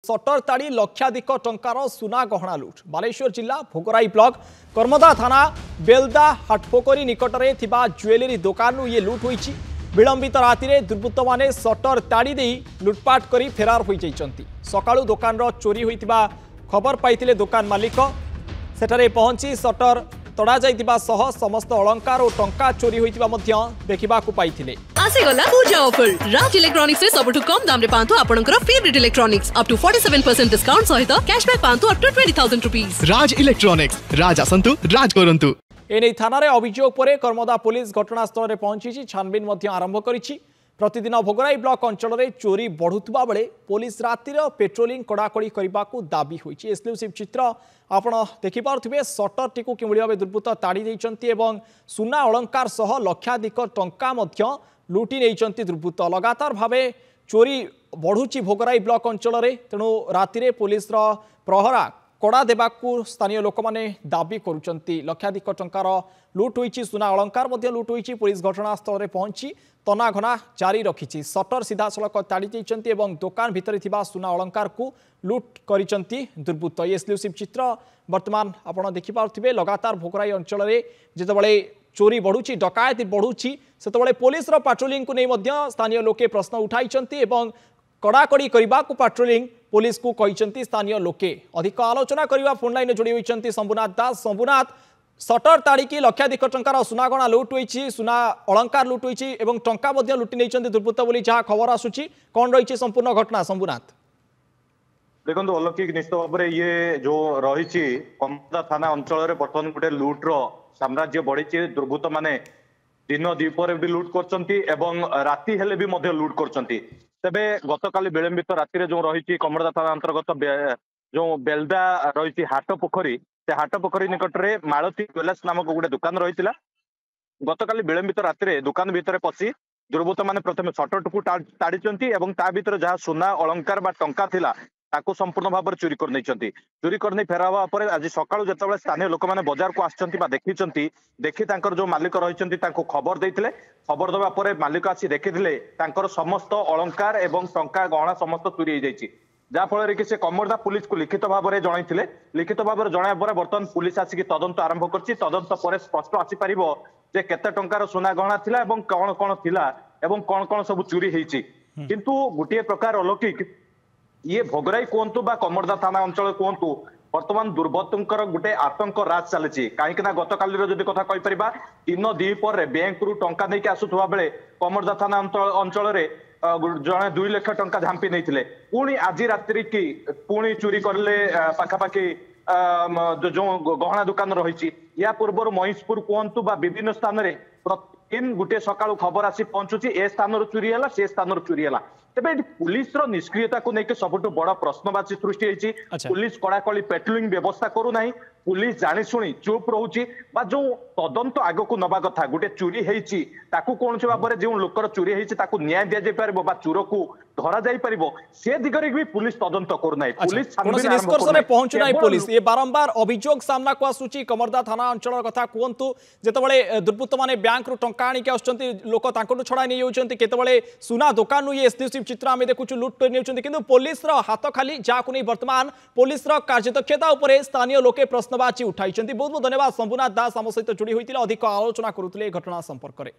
Shutter ताड़ी लक्षाधिक टंकार सुना गहना लुट। बालेश्वर जिला भोगराई ब्लॉक कर्मदा थाना बेलदा हाटपोखरी निकटरे थिबा ज्वेलरी दुकान ये लुट होईछि। विलंबित राति दुर्बृत्त माने सटर ताड़ी दे लुटपाट करी फेरार हो जाइछन्ति। सकाळु दुकान चोरी होइतिबा खबर पाइतिले दुकान मालिक सेठारे पहुंची सटर तड़ा जाइतिबा सह समस्त अलंकार और टंका चोरी होइतिबा मध्य देखिबाकू पाइतिले। आसेगला पूजा ऑफर राज इलेक्ट्रॉनिक्स रे सबटु कम दाम रे पांतु आपनकर favourite electronics up to 47% discount सहित कैशबैक पांतु up to 20,000 rupees. Raj electronics राज आसंतु राज करंतु। एने थाना रे अभियोग परे कर्मदा पुलिस घटनास्थल रे पहुंची छानबीन मध्य आरंभ करिछि। प्रतिदिन भोगराई ब्लॉक अंचल में चोरी बढ़ुवा बेले पुलिस रातिर पेट्रोलिंग कड़ाकड़ी करने को दाबी होइछि। एक्सक्लूसिव चित्र आपण देखिपे सटर टी कि भाव दुर्बृत्त ताड़ी देइछन्ति एवं सुना अलंकार सह लक्षाधिक टंका मध्य लुटि नेइछन्ति दुर्बृत्त। लगातार भावे चोरी बढ़ुछि भोगराई ब्लॉक अंचल में, तेणु रातिर पुलिस प्रहरा कड़ा देवाकू स्थानीय लोक मैंने दाबी करुचंती। लक्षाधिक टंकार लुट होइछि, सुना अलंकार मध्य लुट होइछि। पुलिस घटनास्थल में पहुंची तनाघना जारी रखिछि। सटर सीधा सड़क ताड़ी देइछन्ति एवं दुकान भितर थिबा सुना अलंकार को लुट करिसंती दुर्बृत्त। ये एक्सक्लूसिव चित्र वर्तमान आपण देखि पारुथिबे। लगातार भोगराई अंचल में जेतेबेले चोरी बढ़ुछि, डकायती बढ़ुछि, सेतेबेले पुलिस रो पेट्रोलिंग को नै मध्य स्थानीय लोके प्रश्न उठाइछन्ति एवं कड़ाकड़ी करने को पेट्रोलिंग पुलिस को कहते स्थानीय लोके। अधिक आलोचना करने फोन लाइन जोड़ी होती शंभुनाथ दास। शंभुनाथ, सटर ताड़ी लक्षाधिक टंकार सुनागणा लुट होइछि, सुना अलंकार लुट होइछि एवं टंका मध्य लुटि नहीं दुर्बृत्त बोली जहाँ खबर आसुछि, कौन रही संपूर्ण घटना? शंभुनाथ देखो अलौकिक निश्चित भाव में ये जो रही कर्मदा थाना अंचल बर्तमान गोटे लुट्र साम्राज्य बढ़ी। दुर्बृत्त माने दिन द्वीपर भी लुट कर राति हेले भी लुट कर। तेबे गतकाली विलंबित राति जो रही कमरदा थाना अंतर्गत जो बेलदा रही हाट पोखरी, से हाट पोखरी निकटरे मालती ज्वेलर्स नामक गोटे दुकान रही। गतकाली विलंबित राति दुकान भितर पशि दुर्बृत्त माने प्रथम सटर को ताड़ी ता भीतर जहाँ सुना अलंकार बा टंका थिला ताको संपूर्ण भाव में चोरी कर नहीं। चोरी करने फेरावा पर आज सकाळु जेतेबेले स्थानीय लोक मैंने बाजार को आसिचंती देखि तांकर जो मालिक रही खबर देते। खबर देवा पर मालिक आसी देखिथिले तांकर समस्त अलंकार एवं टंका गहना समस्त चोरी हो जाइछि। जहाँ फल कि से कमरदा पुलिस को लिखित भाव में जनइथिले। लिखित भाव में जणाया पर बर्तमान पुलिस आसिक तदंत आरंभ करछि। तदंत पर स्पष्ट आसी पारिबो जे केते टंकार सुना गहना थिला एवं कौन कौन थिला एवं कौन कौन सब चोरी होइछि। किंतु गोटे प्रकार अलौकिक ये भोगराई कहतु बा कमरदा थाना अंचल कहतु बर्तमान दुर्बृत्तर गोटे आतंक राज चली। कहीं गतकाली जदि कथा कहीपर दिन द्वीपर बैंक रु टंका नहीं आसुवा बेले कमरदा थाना अंचल जड़े 2 लाख टंका झांपी नहीं पुणी आज रात्रि की पुणी चोरी करले पाखापाखि जो गहना दुकान रही। या पूर्व महिषपुर कहतु बा विभिन्न स्थान में प्रतिदिन गोटे सकाळु खबर आसी पहुंचुची ए स्थान चोरी है से स्थान चोरी है। तेबे पुलिस निष्क्रियता को लेकर सबुठु बड़ प्रश्नवाची सृष्टि होइछि। पुलिस कड़ाकड़ी पेट्रोलिंग व्यवस्था करू नाही, पुलिस जानी शुणी चुप रोची बा जो तदंत आग को नबा कथा गोटे चोरी होइछि ताकू कौन भाव में जो लोकर चोरी होइछि ताकू न्याय दिया जाय परबो बा चोर को धरा जाय परबो से दिगरे भी पुलिस तदंत करू नाही। पुलिस निष्कर्ष में पहुंचु नाही। पुलिस ये बारंबार अभियोग सामना को आसुची। कमरदा थाना अंचल कथा कहतु जेतेबेले दुर्बृत्त माने बैंक रु टंका आनी के आछंती लोक तांकटु छड़ा नै होउछंती, केतेबेले सुना दुकान नु ये एक्सक्लूसिव चित्र आमे देखुछु लुट कर नेउछंती। किंतु पुलिस रो हाथ खाली जाकु नै वर्तमान पुलिस रो कार्यदक्षता उपरे स्थानीय लोके प्रश्नवाची उठाइछंती। बहुत बहुत धन्यवाद शंभुनाथ दास आम सहित जोड़ी होइतिले, अधिक आलोचना करुतिले घटना संपर्क में।